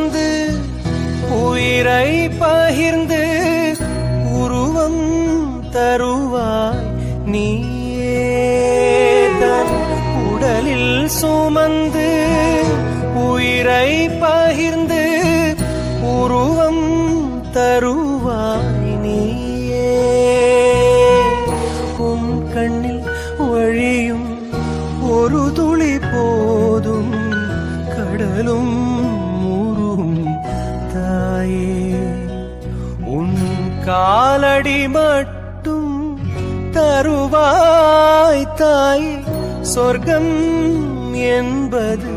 சுமந்து உயிரை பகிர்ந்து உருவம் தருவாய் நீயே. தன் உடலில் சுமந்து உயிரை பகிர்ந்து உருவம் தருவாய் நீயே. உன் கண்ணில் வழியும் ஒரு துளி போதும் கடலும் மூரும் தாயே. உன் காலடி மட்டும் தருவாய் தாய் சொர்க்கம் என்பது